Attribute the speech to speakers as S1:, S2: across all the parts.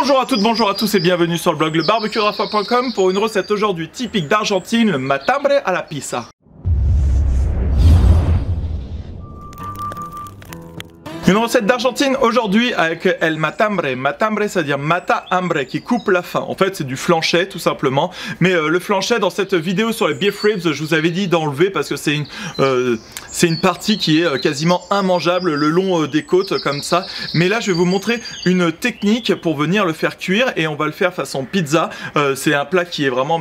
S1: Bonjour à toutes, bonjour à tous et bienvenue sur le blog lebarbecuerafa.com pour une recette aujourd'hui typique d'Argentine, le matambre à la pizza. Une recette d'Argentine aujourd'hui avec el matambre. Matambre, c'est-à-dire mata hambre, qui coupe la faim. En fait, c'est du flanchet tout simplement. Mais le flanchet, dans cette vidéo sur les beef ribs, je vous avais dit d'enlever parce que c'est une partie qui est quasiment immangeable le long des côtes comme ça. Mais là, je vais vous montrer une technique pour venir le faire cuire et on va le faire façon pizza. C'est un plat qui est vraiment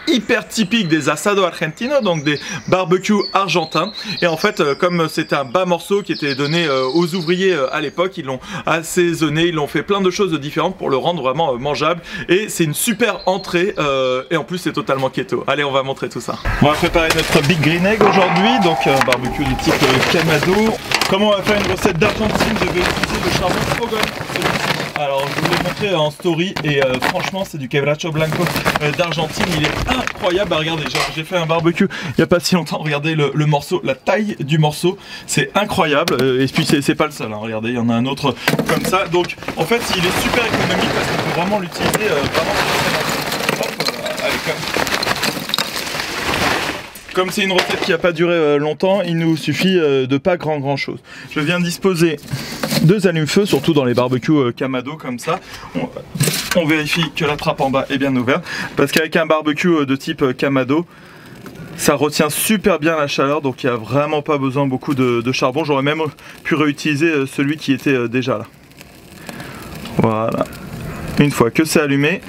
S1: hyper typique des asados argentinos, donc des barbecues argentins. Et en fait, comme c'était un bas morceau qui était donné aux ouvriers à l'époque, ils l'ont assaisonné, ils l'ont fait plein de choses différentes pour le rendre vraiment mangeable. Et c'est une super entrée et en plus c'est totalement keto. Allez, on va montrer tout ça. On va préparer notre Big Green Egg aujourd'hui, donc un barbecue du type Kamado. Comment on va faire une recette d'Argentine? Je vais utiliser le charbon Fogón. Alors je vous l'ai montré en story et franchement c'est du quebracho blanco d'Argentine, il est incroyable. Regardez, j'ai fait un barbecue il n'y a pas si longtemps, regardez le morceau, la taille du morceau, c'est incroyable. Et puis c'est pas le seul, hein. Regardez, il y en a un autre comme ça, donc en fait il est super économique parce qu'on peut vraiment l'utiliser Comme c'est une recette qui n'a pas duré longtemps, il nous suffit de pas grand chose. Je viens disposer 2 allumes-feu, surtout dans les barbecues Kamado comme ça. On vérifie que la trappe en bas est bien ouverte, parce qu'avec un barbecue de type Kamado, ça retient super bien la chaleur, donc il n'y a vraiment pas besoin beaucoup de charbon. J'aurais même pu réutiliser celui qui était déjà là. Voilà. Une fois que c'est allumé,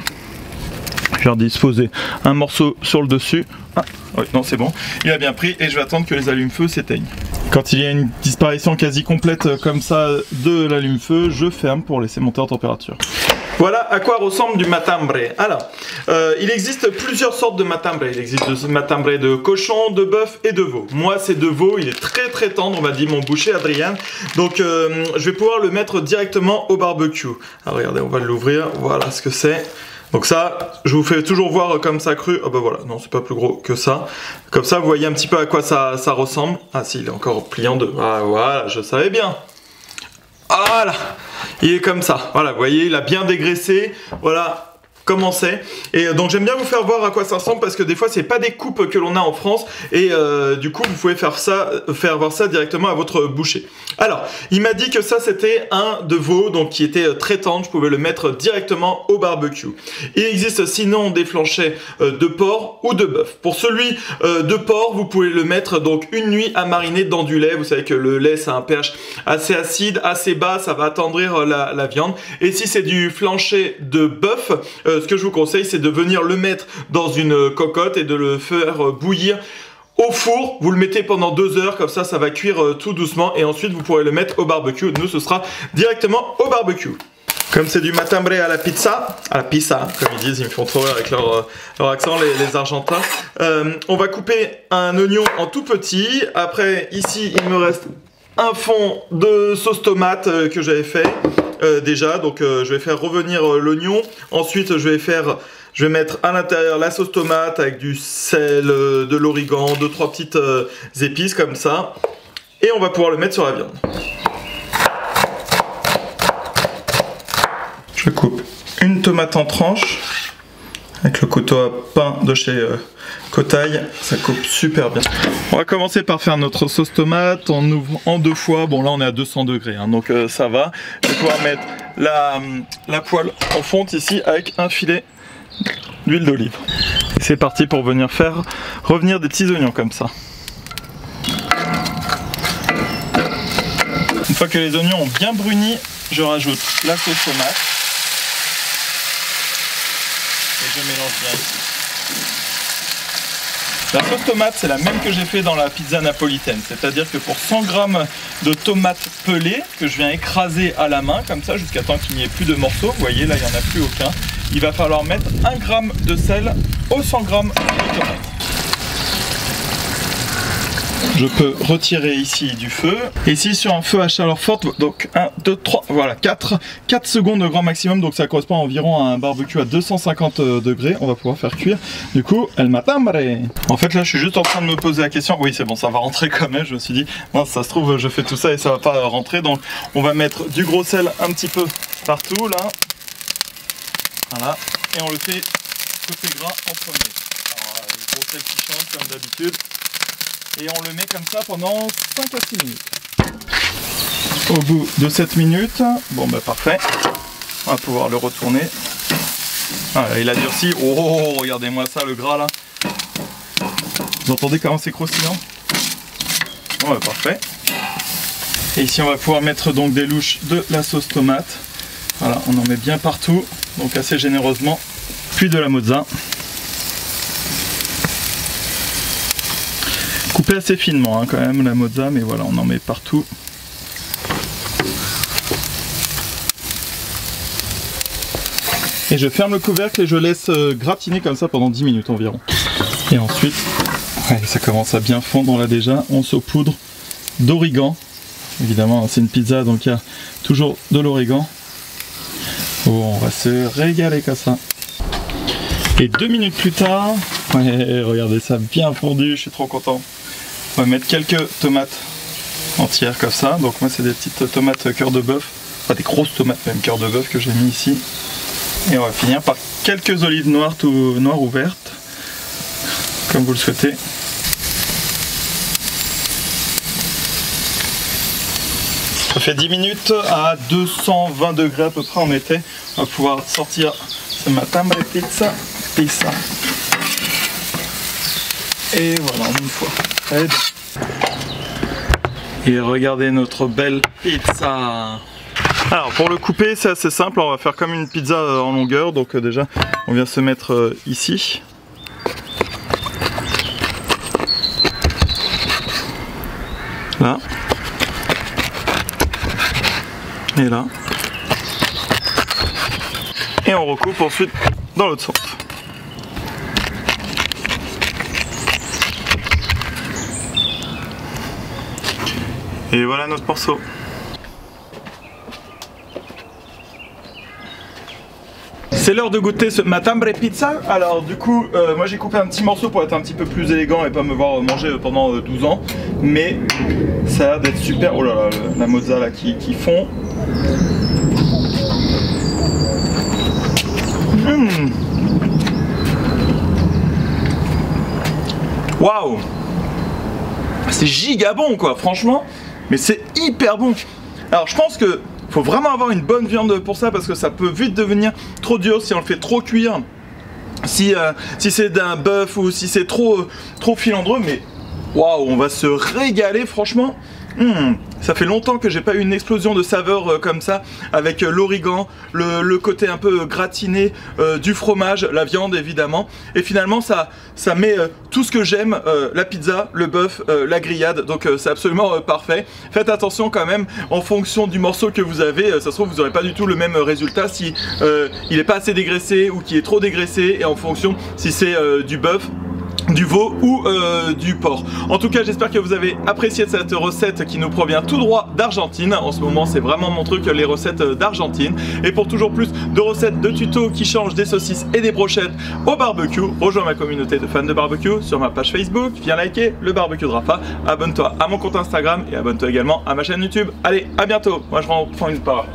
S1: je vais disposer un morceau sur le dessus. Ah, oui, non, c'est bon. Il a bien pris et je vais attendre que les allumes-feu s'éteignent. Quand il y a une disparition quasi complète comme ça de l'allume-feu, je ferme pour laisser monter en température. Voilà à quoi ressemble du matambre. Alors, il existe plusieurs sortes de matambre. Il existe du matambre de cochon, de bœuf et de veau. Moi, c'est de veau. Il est très tendre, m'a dit mon boucher Adrien. Donc, je vais pouvoir le mettre directement au barbecue. Alors, regardez, on va l'ouvrir. Voilà ce que c'est. Donc ça, je vous fais toujours voir comme ça cru. Ah bah voilà, non, c'est pas plus gros que ça. Comme ça, vous voyez un petit peu à quoi ça ressemble. Ah si, il est encore plié en deux. Ah voilà, je savais bien. Voilà, il est comme ça. Voilà, vous voyez, il a bien dégraissé. Voilà comment c'est. Et donc j'aime bien vous faire voir à quoi ça ressemble parce que des fois c'est pas des coupes que l'on a en France et du coup vous pouvez faire voir ça directement à votre boucher. Alors il m'a dit que ça c'était un de veau, donc qui était très tendre, je pouvais le mettre directement au barbecue. Il existe sinon des flanchets de porc ou de bœuf. Pour celui de porc, vous pouvez le mettre donc une nuit à mariner dans du lait. Vous savez que le lait c'est un pH assez acide, assez bas, ça va attendrir la viande. Et si c'est du flancher de bœuf, ce que je vous conseille, c'est de venir le mettre dans une cocotte et de le faire bouillir au four. Vous le mettez pendant 2 heures, comme ça, ça va cuire tout doucement et ensuite vous pourrez le mettre au barbecue. Nous, ce sera directement au barbecue. Comme c'est du matambre à la pizza, comme ils disent, ils me font trop rire avec leur accent, les Argentins. On va couper un oignon en tout petit. Après, ici, il me reste un fond de sauce tomate que j'avais fait déjà, donc je vais faire revenir l'oignon. Ensuite je vais mettre à l'intérieur la sauce tomate avec du sel, de l'origan, 2-3 petites épices comme ça, et on va pouvoir le mettre sur la viande. Je coupe une tomate en tranches avec le couteau à pain de chez Cotaille, ça coupe super bien. On va commencer par faire notre sauce tomate, on ouvre en 2 fois. Bon là on est à 200 degrés, hein, donc ça va. Je vais pouvoir mettre la poêle en fonte ici avec un filet d'huile d'olive. C'est parti pour venir faire revenir des petits oignons comme ça. Une fois que les oignons ont bien bruni, je rajoute la sauce tomate. Et je mélange bien ici. La sauce tomate, c'est la même que j'ai fait dans la pizza napolitaine, c'est-à-dire que pour 100 g de tomates pelées, que je viens écraser à la main, comme ça, jusqu'à temps qu'il n'y ait plus de morceaux, vous voyez, là, il n'y en a plus aucun, il va falloir mettre 1 g de sel aux 100 g de tomates. Je peux retirer ici du feu. Ici sur un feu à chaleur forte, donc 1, 2, 3, voilà, 4 secondes grand maximum, donc ça correspond à environ à un barbecue à 250 degrés. On va pouvoir faire cuire du coup el matambre. En fait là je suis juste en train de me poser la question, oui c'est bon ça va rentrer quand même, je me suis dit, non ça se trouve je fais tout ça et ça va pas rentrer, donc on va mettre du gros sel un petit peu partout là. Voilà. Et on le fait côté gras en premier. Alors, le gros sel qui change comme d'habitude. Et on le met comme ça pendant 5 à 6 minutes. Au bout de 7 minutes, bon bah parfait. On va pouvoir le retourner. Voilà, il a durci. Oh, regardez-moi ça, le gras là. Vous entendez comment c'est croustillant? Bon bah parfait. Et ici on va pouvoir mettre donc des louches de la sauce tomate. Voilà, on en met bien partout, donc assez généreusement. Puis de la mozza. Coupé assez finement hein, quand même la mozza, mais voilà, on en met partout. Et je ferme le couvercle et je laisse gratiner comme ça pendant 10 minutes environ. Et ensuite, ouais, ça commence à bien fondre là déjà, on saupoudre d'origan. Évidemment, c'est une pizza, donc il y a toujours de l'origan. Oh, on va se régaler comme ça. Et 2 minutes plus tard, ouais, regardez ça, bien fondu, je suis trop content. On va mettre quelques tomates entières comme ça. Donc moi, c'est des petites tomates cœur de bœuf, enfin des grosses tomates même cœur de bœuf que j'ai mis ici. Et on va finir par quelques olives noires, noires ou vertes, comme vous le souhaitez. Ça fait 10 minutes à 220 degrés à peu près on était. On va pouvoir sortir ce matambre pizza. Et voilà, une fois. Et regardez notre belle pizza. Alors pour le couper c'est assez simple, on va faire comme une pizza en longueur. Donc déjà on vient se mettre ici. Là. Et là. Et on recoupe ensuite dans l'autre sens. Et voilà notre morceau. C'est l'heure de goûter ce matambre pizza. Alors du coup, moi j'ai coupé un petit morceau pour être un petit peu plus élégant et pas me voir manger pendant 12 ans. Mais ça a l'air d'être super. Oh là là, la mozza là qui fond. Waouh, c'est giga bon quoi, franchement. Mais c'est hyper bon. Alors je pense que faut vraiment avoir une bonne viande pour ça parce que ça peut vite devenir trop dur si on le fait trop cuire. Si c'est d'un bœuf ou si c'est trop filandreux, mais waouh, on va se régaler franchement. Ça fait longtemps que j'ai pas eu une explosion de saveurs comme ça, avec l'origan, le côté un peu gratiné du fromage, la viande évidemment, et finalement ça met tout ce que j'aime, la pizza, le bœuf, la grillade, donc c'est absolument parfait. Faites attention quand même en fonction du morceau que vous avez, ça se trouve vous n'aurez pas du tout le même résultat si il n'est pas assez dégraissé ou qu'il est trop dégraissé, et en fonction si c'est du bœuf, du veau ou du porc. En tout cas j'espère que vous avez apprécié cette recette qui nous provient tout droit d'Argentine. En ce moment c'est vraiment mon truc, les recettes d'Argentine. Et pour toujours plus de recettes, de tutos qui changent des saucisses et des brochettes au barbecue, rejoins ma communauté de fans de barbecue sur ma page Facebook, viens liker le barbecue de Rafa, abonne-toi à mon compte Instagram et abonne-toi également à ma chaîne YouTube. Allez, à bientôt, moi je reprends une part.